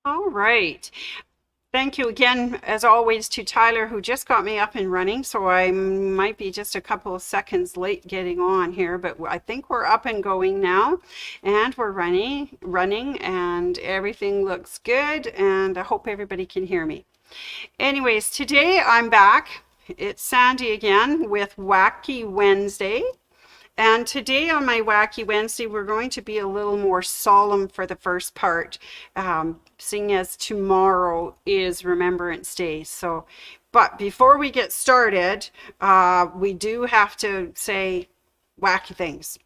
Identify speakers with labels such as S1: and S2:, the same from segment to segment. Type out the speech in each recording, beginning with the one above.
S1: All right. Thank you again, as always, to Tyler, who just got me up and running. So I might be just a couple of seconds late getting on here, but I think we're up and going now, and we're running, and everything looks good. And I hope everybody can hear me. Anyways, today I'm back. It's Sandy again with Wacky Wednesday. And today on my Wacky Wednesday, we're going to be a little more solemn for the first part, seeing as tomorrow is Remembrance Day. So, but before we get started, we do have to say wacky things.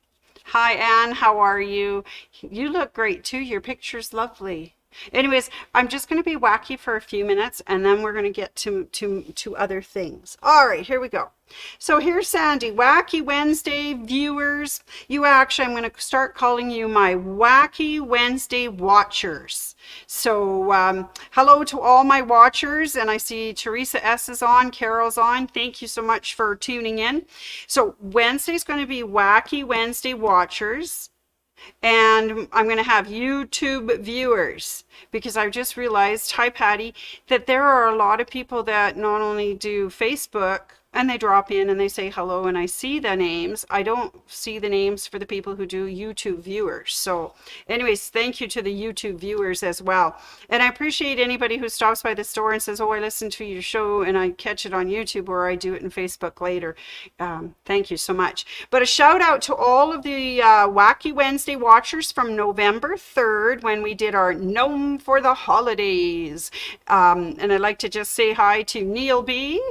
S1: Hi, Anne, how are you? You look great too. Your picture's lovely. Anyways, I'm just going to be wacky for a few minutes, and then we're going to get to other things. All right, here we go. So here's Sandy. Wacky Wednesday viewers. I'm going to start calling you my Wacky Wednesday watchers. So hello to all my watchers, and I see Teresa S is on, Carol's on. Thank you so much for tuning in. So Wednesday's going to be Wacky Wednesday watchers. And I'm going to have YouTube viewers, because I've just realized, hi Patty, that there are a lot of people that not only do Facebook and they drop in and they say hello and I see the names. I don't see the names for the people who do YouTube viewers. So anyways, thank you to the YouTube viewers as well. And I appreciate anybody who stops by the store and says, oh, I listened to your show and I catch it on YouTube, or I do it in Facebook later. Thank you so much. But a shout out to all of the Wacky Wednesday watchers from November 3rd, when we did our Gnome for the Holidays. And I'd like to just say hi to Neil B.,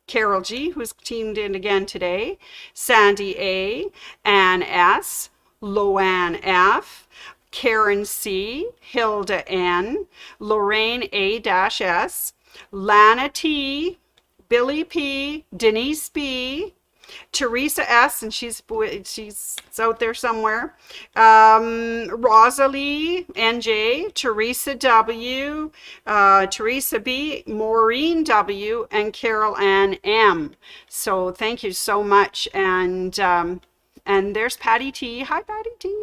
S1: Carol G., who's teamed in again today, Sandy A., Ann S., Loanne F., Karen C., Hilda N., Lorraine A-S., Lana T., Billy P., Denise B., Teresa S., and she's out there somewhere, Rosalie NJ, Teresa W., Teresa B., Maureen W., and Carol Ann M. So thank you so much. And there's Patty T. Hi, Patty T.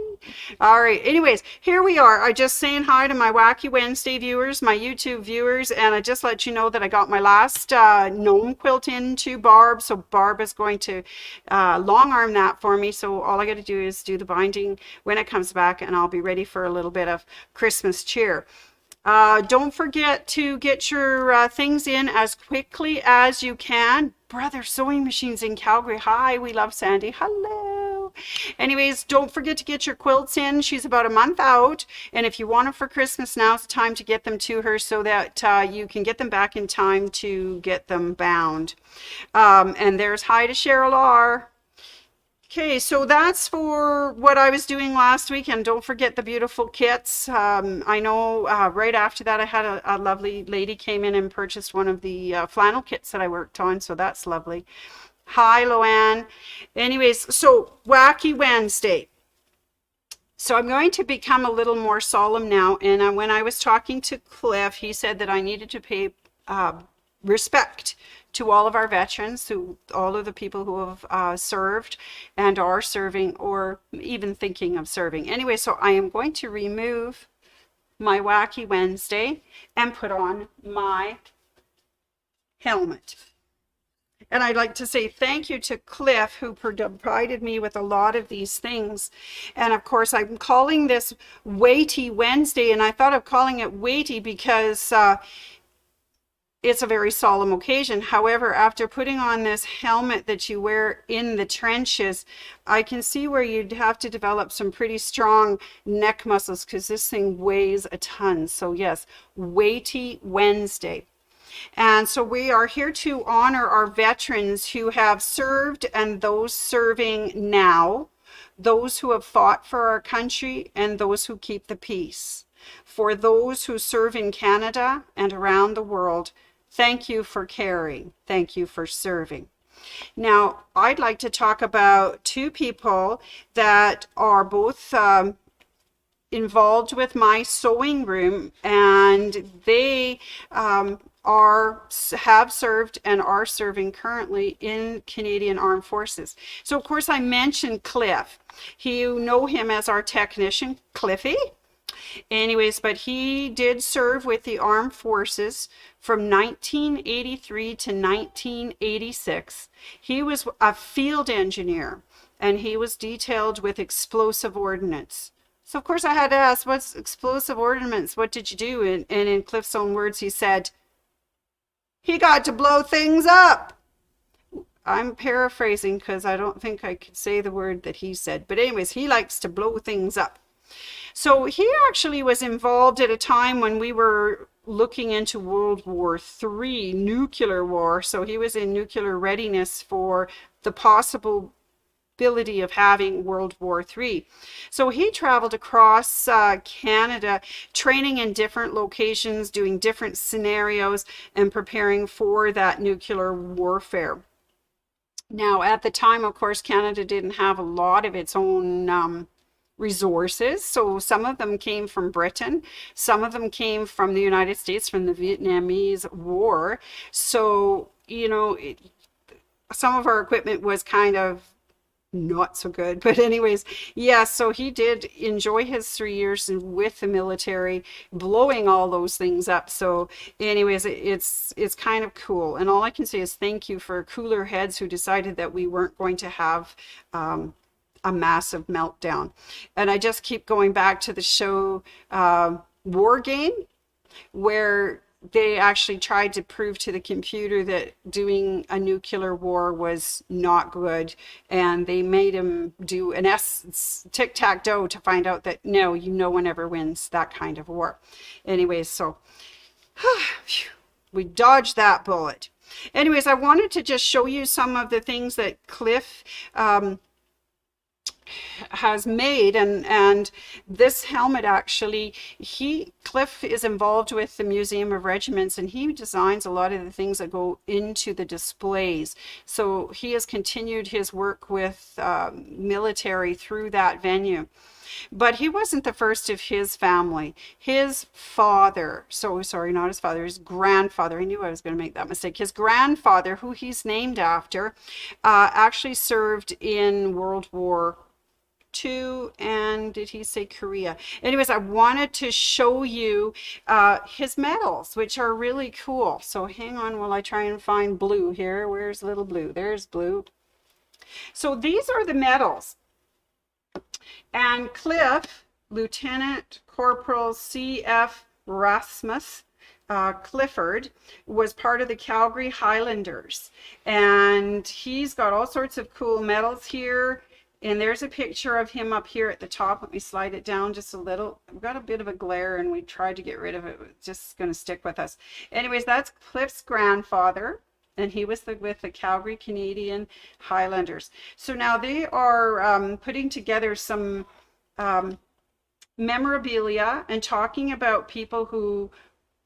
S1: All right. Anyways, here we are. I just saying hi to my Wacky Wednesday viewers, my YouTube viewers, and I just let you know that I got my last gnome quilt into Barb. So Barb is going to long arm that for me. So all I got to do is do the binding when it comes back, and I'll be ready for a little bit of Christmas cheer. Don't forget to get your things in as quickly as you can. Brother Sewing Machines in Calgary. Hi, we love Sandy. Hello. Anyways, don't forget to get your quilts in. She's about a month out, and if you want them for Christmas, now's the time to get them to her so that you can get them back in time to get them bound. And there's hi to Cheryl R. Okay, so that's for what I was doing last week, and don't forget the beautiful kits. I know right after that I had a lovely lady came in and purchased one of the flannel kits that I worked on, so that's lovely. Hi, Loanne. Anyways, so Wacky Wednesday. So I'm going to become a little more solemn now, and when I was talking to Cliff, he said that I needed to pay respect to all of our veterans, to all of the people who have served and are serving, or even thinking of serving. Anyway, so I am going to remove my Wacky Wednesday and put on my helmet. And I'd like to say thank you to Cliff, who provided me with a lot of these things. And of course, I'm calling this Weighty Wednesday, and I thought of calling it Weighty because it's a very solemn occasion. However, after putting on this helmet that you wear in the trenches, I can see where you'd have to develop some pretty strong neck muscles, because this thing weighs a ton. So yes, Weighty Wednesday. And so we are here to honor our veterans who have served and those serving now, those who have fought for our country, and those who keep the peace. For those who serve in Canada and around the world, thank you for caring. Thank you for serving. Now, I'd like to talk about two people that are both involved with my sewing room, and they have served and are serving currently in Canadian Armed Forces. So of course I mentioned Cliff. You know him as our technician, Cliffy. Anyways, but he did serve with the armed forces from 1983 to 1986. He was a field engineer, and he was detailed with explosive ordnance. So of course I had to ask, what's explosive ordnance? What did you do? And in Cliff's own words, he said, he got to blow things up. I'm paraphrasing because I don't think I could say the word that he said. But anyways, he likes to blow things up. So he actually was involved at a time when we were looking into World War III, nuclear war. So he was in nuclear readiness for the possibility of having World War III. So he traveled across Canada, training in different locations, doing different scenarios, and preparing for that nuclear warfare. Now, at the time, of course, Canada didn't have a lot of its own resources. So some of them came from Britain. Some of them came from the United States, from the Vietnamese War. So, you know, some of our equipment was kind of not so good. But anyways, yeah, so he did enjoy his 3 years with the military, blowing all those things up. So anyways, it's kind of cool. And all I can say is thank you for cooler heads who decided that we weren't going to have a massive meltdown. And I just keep going back to the show War Game, where they actually tried to prove to the computer that doing a nuclear war was not good, and they made him do an tic-tac-toe to find out that no, no one ever wins that kind of war. Anyways, so we dodged that bullet. Anyways, I wanted to just show you some of the things that Cliff has made, and this helmet actually, Cliff is involved with the Museum of Regiments, and he designs a lot of the things that go into the displays. So he has continued his work with military through that venue. But he wasn't the first of his family. His father, so sorry, not his father, his grandfather, I knew I was going to make that mistake. His grandfather, who he's named after, actually served in World War II, and did he say Korea? Anyways, I wanted to show you his medals, which are really cool. So hang on while I try and find Blue here. Where's little Blue? There's Blue. So these are the medals. And Cliff, Lieutenant Corporal C.F. Rasmus Clifford, was part of the Calgary Highlanders. And he's got all sorts of cool medals here. And there's a picture of him up here at the top. Let me slide it down just a little. I've got a bit of a glare and we tried to get rid of it. It's just going to stick with us. Anyways, that's Cliff's grandfather. And he was with the Calgary Canadian Highlanders. So now they are putting together some memorabilia and talking about people who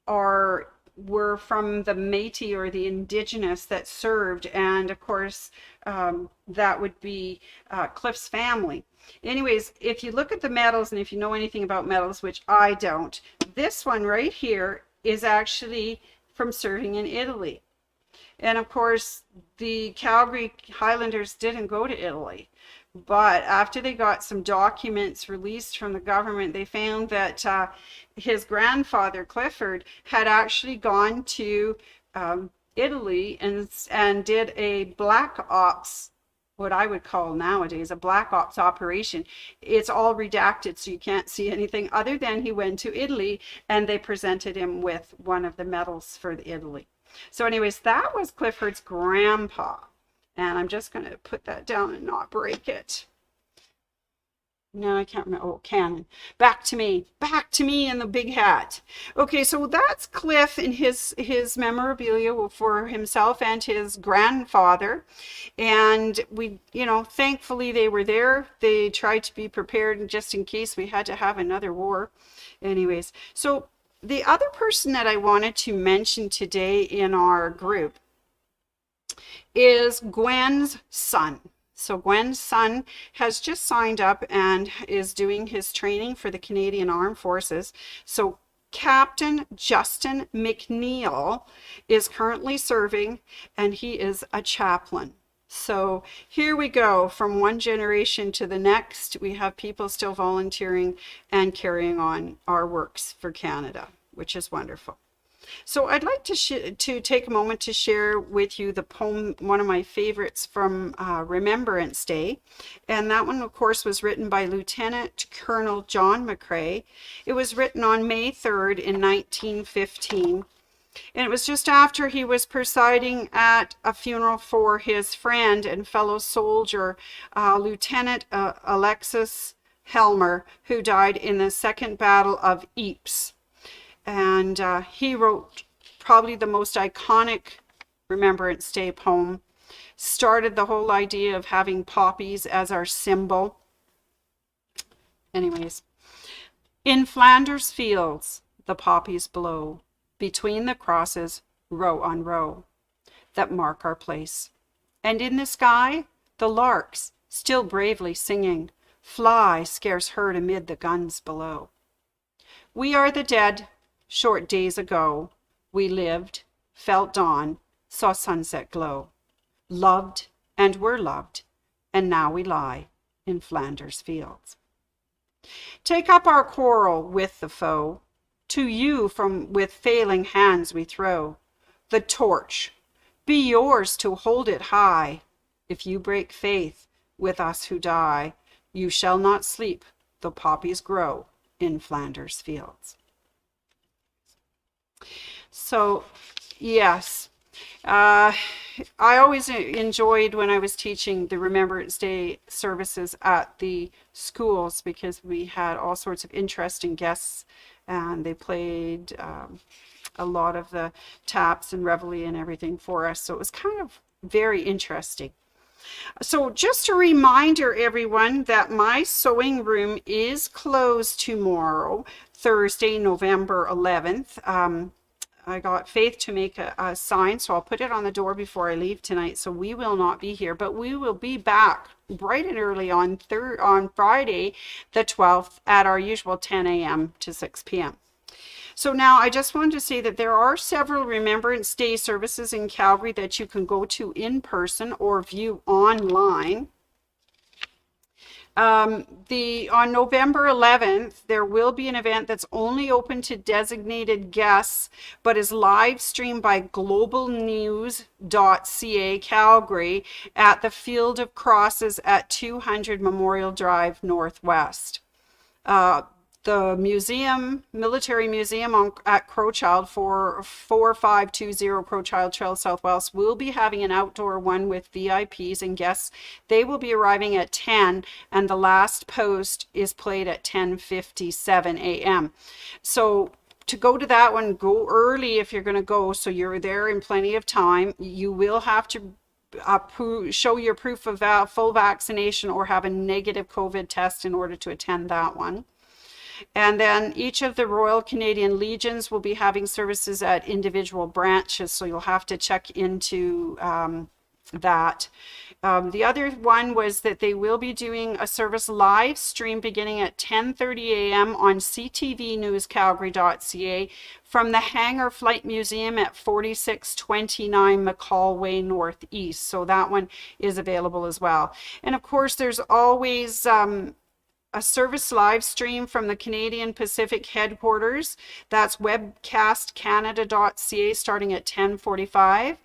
S1: were from the Métis, or the indigenous, that served. And of course, that would be Cliff's family. Anyways, if you look at the medals, and if you know anything about medals, which I don't, this one right here is actually from serving in Italy. And of course, the Calgary Highlanders didn't go to Italy. But after they got some documents released from the government, they found that his grandfather, Clifford, had actually gone to Italy and did a black ops, what I would call nowadays a black ops operation. It's all redacted, so you can't see anything other than he went to Italy and they presented him with one of the medals for Italy. So anyways, that was Clifford's grandpa. And I'm just going to put that down and not break it. No, I can't remember. Oh, Cannon. Back to me in the big hat. Okay, so that's Cliff and his memorabilia for himself and his grandfather. And we, thankfully they were there. They tried to be prepared just in case we had to have another war. Anyways, so the other person that I wanted to mention today in our group is Gwen's son. So Gwen's son has just signed up and is doing his training for the Canadian Armed Forces. So Captain Justin McNeil is currently serving, and he is a chaplain. So here we go, from one generation to the next. We have people still volunteering and carrying on our works for Canada, which is wonderful. So I'd like to take a moment to share with you the poem, one of my favorites from Remembrance Day. And that one, of course, was written by Lieutenant Colonel John Mccrae. It was written on May 3rd in 1915. And it was just after he was presiding at a funeral for his friend and fellow soldier, Lieutenant Alexis Helmer, who died in the Second Battle of Ypres. And he wrote probably the most iconic Remembrance Day poem, started the whole idea of having poppies as our symbol. Anyways, in Flanders fields, the poppies blow between the crosses, row on row, that mark our place. And in the sky, the larks, still bravely singing, fly scarce heard amid the guns below. We are the dead, short days ago. We lived, felt dawn, saw sunset glow, loved and were loved, and now we lie in Flanders fields. Take up our quarrel with the foe. To you from with failing hands we throw the torch. Be yours to hold it high. If you break faith with us who die, you shall not sleep, though poppies grow in Flanders fields. So, yes, I always enjoyed when I was teaching the Remembrance Day services at the schools, because we had all sorts of interesting guests, and they played a lot of the taps and reveille and everything for us. So it was kind of very interesting. So just a reminder, everyone, that my sewing room is closed tomorrow, Thursday, November 11th. I got Faith to make a sign, so I'll put it on the door before I leave tonight. So we will not be here, but we will be back bright and early on Friday, the 12th, at our usual 10 a.m. to 6 p.m. So now I just wanted to say that there are several Remembrance Day services in Calgary that you can go to in person or view online. On November 11th, there will be an event that's only open to designated guests, but is live streamed by globalnews.ca Calgary at the Field of Crosses at 200 Memorial Drive Northwest. The museum, military museum at Crowchild for 4520 Crowchild Trail Southwest will be having an outdoor one with VIPs and guests. They will be arriving at 10, and the last post is played at 10:57 a.m. So to go to that one, go early if you're going to go, so you're there in plenty of time. You will have to show your proof of full vaccination or have a negative COVID test in order to attend that one. And then each of the Royal Canadian Legions will be having services at individual branches, so you'll have to check into that. The other one was that they will be doing a service live stream beginning at 10:30 a.m. on ctvnewscalgary.ca from the Hangar Flight Museum at 4629 McCall Way Northeast. So that one is available as well. And of course, there's always a service live stream from the Canadian Pacific headquarters. That's webcastcanada.ca starting at 10:45.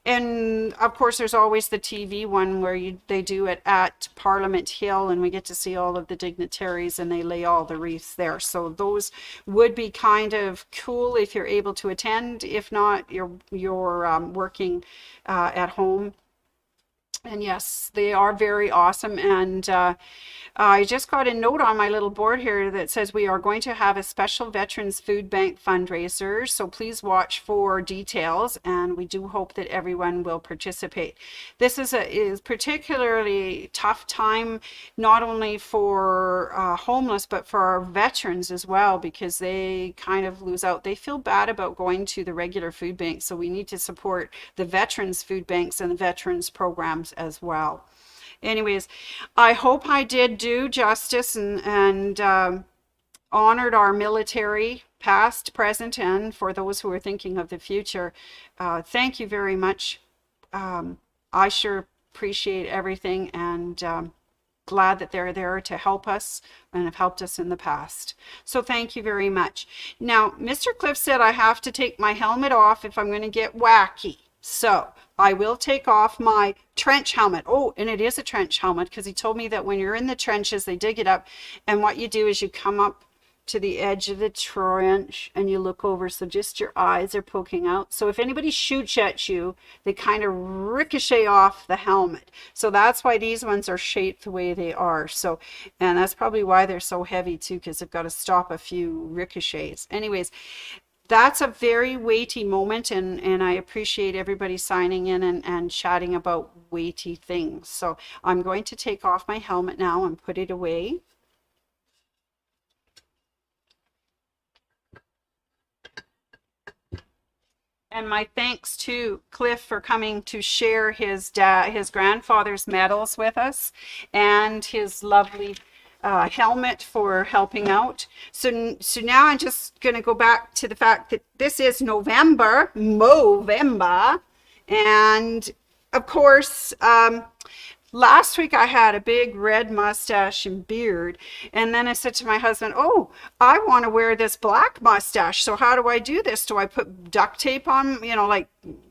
S1: And of course, there's always the TV one where they do it at Parliament Hill, and we get to see all of the dignitaries and they lay all the wreaths there. So those would be kind of cool if you're able to attend. If not, you're working at home. And yes, they are very awesome. And I just got a note on my little board here that says we are going to have a special Veterans Food Bank fundraiser. So please watch for details, and we do hope that everyone will participate. This is a particularly tough time, not only for homeless, but for our veterans as well, because they kind of lose out. They feel bad about going to the regular food banks. So we need to support the veterans food banks and the veterans programs as well. Anyways, I hope I did do justice and honored our military, past, present, and for those who are thinking of the future. Thank you very much. I sure appreciate everything, and glad that they're there to help us and have helped us in the past. So thank you very much. Now, Mr. Cliff said I have to take my helmet off if I'm going to get wacky. So I will take off my trench helmet. Oh, and it is a trench helmet, because he told me that when you're in the trenches, they dig it up. And what you do is you come up to the edge of the trench and you look over, so just your eyes are poking out. So if anybody shoots at you, they kind of ricochet off the helmet. So that's why these ones are shaped the way they are. So, and that's probably why they're so heavy too, because they've got to stop a few ricochets. Anyways, that's a very weighty moment, and I appreciate everybody signing in and chatting about weighty things. So I'm going to take off my helmet now and put it away. And my thanks to Cliff for coming to share his grandfather's medals with us, and his lovely helmet for helping out. So now I'm just going to go back to the fact that this is November, and of course, last week I had a big red mustache and beard, and then I said to my husband, oh, I want to wear this black mustache. So how do I do this? Do I put duct tape on, like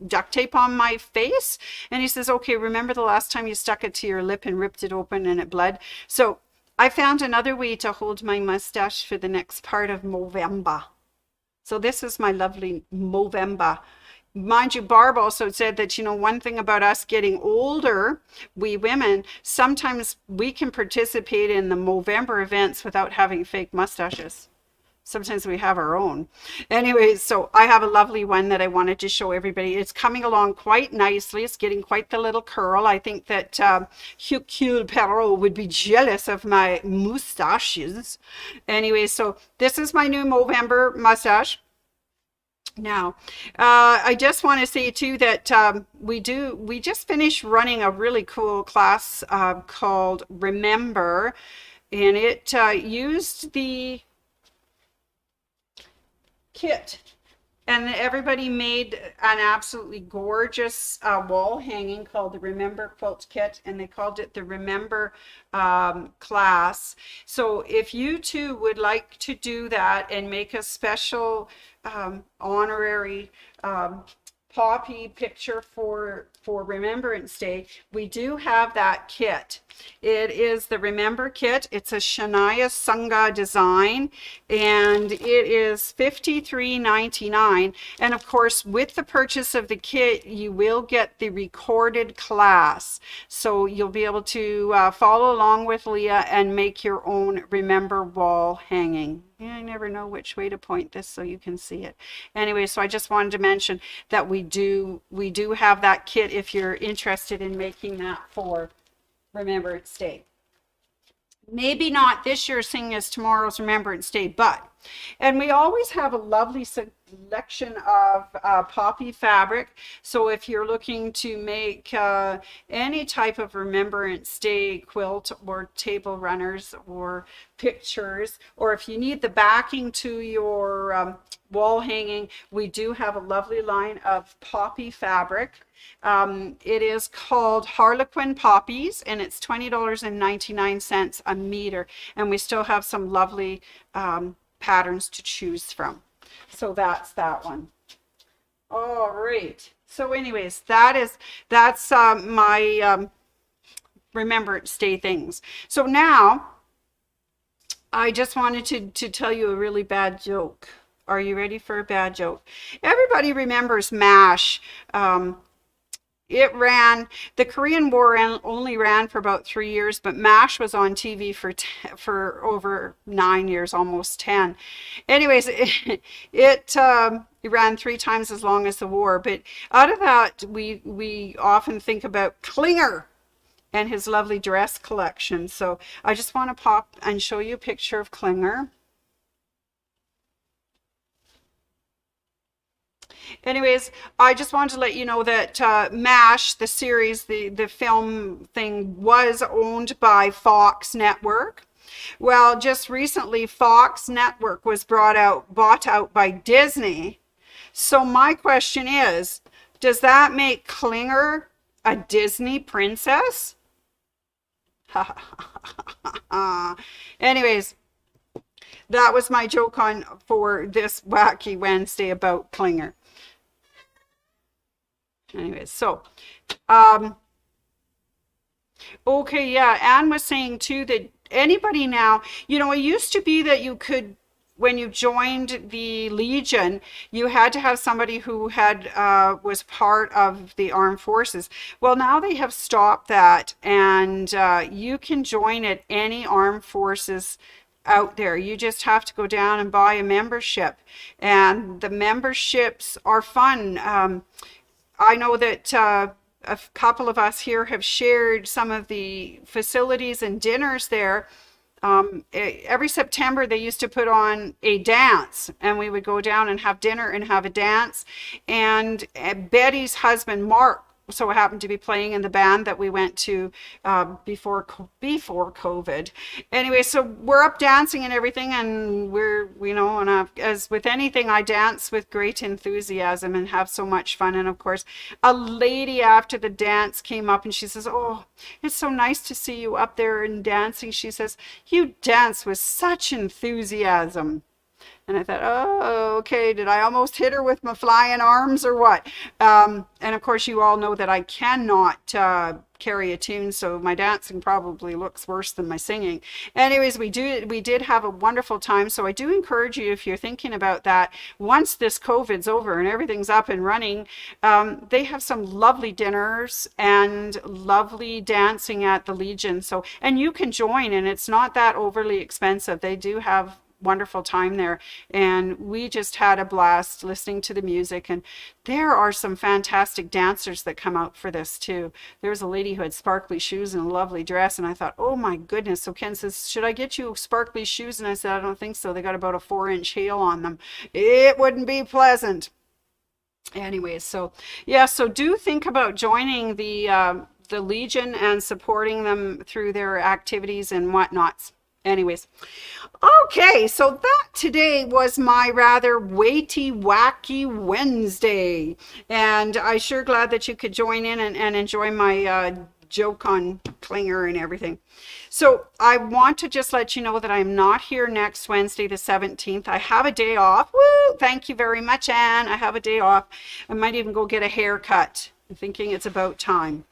S1: duct tape on my face? And he says, okay, remember the last time you stuck it to your lip and ripped it open and it bled? So I found another way to hold my mustache for the next part of Movember. So this is my lovely Movember. Mind you, Barb also said that, one thing about us getting older, we women, sometimes we can participate in the Movember events without having fake mustaches. Sometimes we have our own. Anyways, so I have a lovely one that I wanted to show everybody. It's coming along quite nicely. It's getting quite the little curl. I think that Hercule Poirot would be jealous of my mustaches. Anyway, so this is my new Movember mustache. Now, I just want to say too that we just finished running a really cool class called Remember, and it used the kit, and everybody made an absolutely gorgeous wall hanging called the Remember Quilt Kit, and they called it the Remember class. So if you too would like to do that and make a special honorary poppy picture for Remembrance Day, we do have that kit. It is the Remember kit. It's a Shania Sangha design, and it is $53.99. And of course, with the purchase of the kit, you will get the recorded class. So you'll be able to follow along with Leah and make your own Remember wall hanging. I never know which way to point this so you can see it. Anyway, so I just wanted to mention that we do have that kit if you're interested in making that for Remembrance Day. Maybe not this year, seeing as tomorrow's Remembrance Day, and we always have a lovely selection of poppy fabric. So if you're looking to make any type of Remembrance Day quilt or table runners or pictures, or if you need the backing to your wall hanging, we do have a lovely line of poppy fabric. It is called Harlequin Poppies, and it's $20.99 a meter, and we still have some lovely patterns to choose from. So that's that one. All right, so anyways, that's my Remembrance Day things. So now I just wanted to tell you a really bad joke. Are you ready for a bad joke? Everybody remembers MASH. The Korean War only ran for about 3 years, but MASH was on TV for over 9 years, almost 10. Anyways, it ran 3 times as long as the war. But out of that, we often think about Klinger and his lovely dress collection. So I just want to pop and show you a picture of Klinger. Anyways, I just wanted to let you know that MASH, the series, the film thing, was owned by Fox Network. Well, just recently, Fox Network was bought out by Disney. So my question is, does that make Klinger A Disney princess? Anyways, that was my joke on for this wacky Wednesday about Klinger. Anyways, so okay, yeah, Anne was saying too that anybody now, it used to be that you could, when you joined the Legion, you had to have somebody who had was part of the armed forces. Well, now they have stopped that, and you can join at any armed forces out there. You just have to go down and buy a membership, and the memberships are fun. I know that a couple of us here have shared some of the facilities and dinners there. Every September they used to put on a dance, and we would go down and have dinner and have a dance. And Betty's husband Mark so happened to be playing in the band that we went to before COVID. Anyway, so we're up dancing and everything, and and as with anything, I dance with great enthusiasm and have so much fun. And of course, a lady after the dance came up and she says, "Oh, it's so nice to see you up there and dancing." She says, "You dance with such enthusiasm." And I thought, oh, okay, did I almost hit her with my flying arms or what? And of course, you all know that I cannot carry a tune, so my dancing probably looks worse than my singing. Anyways, we did have a wonderful time, so I do encourage you, if you're thinking about that, once this COVID's over and everything's up and running, they have some lovely dinners and lovely dancing at the Legion. So, and you can join, and it's not that overly expensive. They do have wonderful time there, and we just had a blast listening to the music. And there are some fantastic dancers that come out for this too. There's a lady who had sparkly shoes and a lovely dress, and I thought, oh my goodness. So Ken says, should I get you sparkly shoes? And I said, I don't think so. They got about a 4-inch heel on them. It wouldn't be pleasant. Anyways, so yeah, so do think about joining the Legion and supporting them through their activities and whatnots. Anyways, okay, so that today was my rather weighty, wacky Wednesday, and I'm sure glad that you could join in and enjoy my joke on Klinger and everything. So I want to just let you know that I'm not here next Wednesday, the 17th. I have a day off. Woo! Thank you very much, Anne. I have a day off. I might even go get a haircut. I'm thinking it's about time.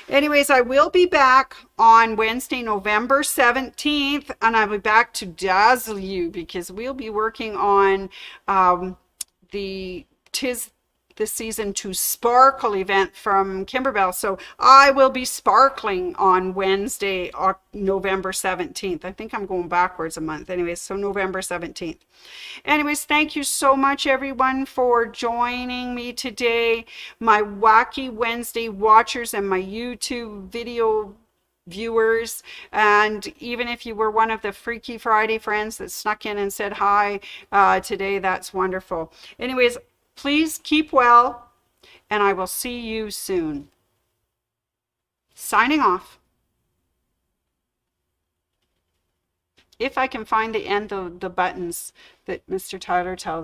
S1: Anyways, I will be back on Wednesday, November 17th, and I'll be back to dazzle you because we'll be working on the Tis the Season to Sparkle event from Kimberbell. So I will be sparkling on Wednesday, November 17th. I think I'm going backwards a month. Anyways, so November 17th. Anyways, thank you so much, everyone, for joining me today. My Wacky Wednesday watchers and my YouTube video viewers, and even if you were one of the Freaky Friday friends that snuck in and said hi today, that's wonderful. Anyways, please keep well, and I will see you soon. Signing off. If I can find the buttons that Mr. Tyler tells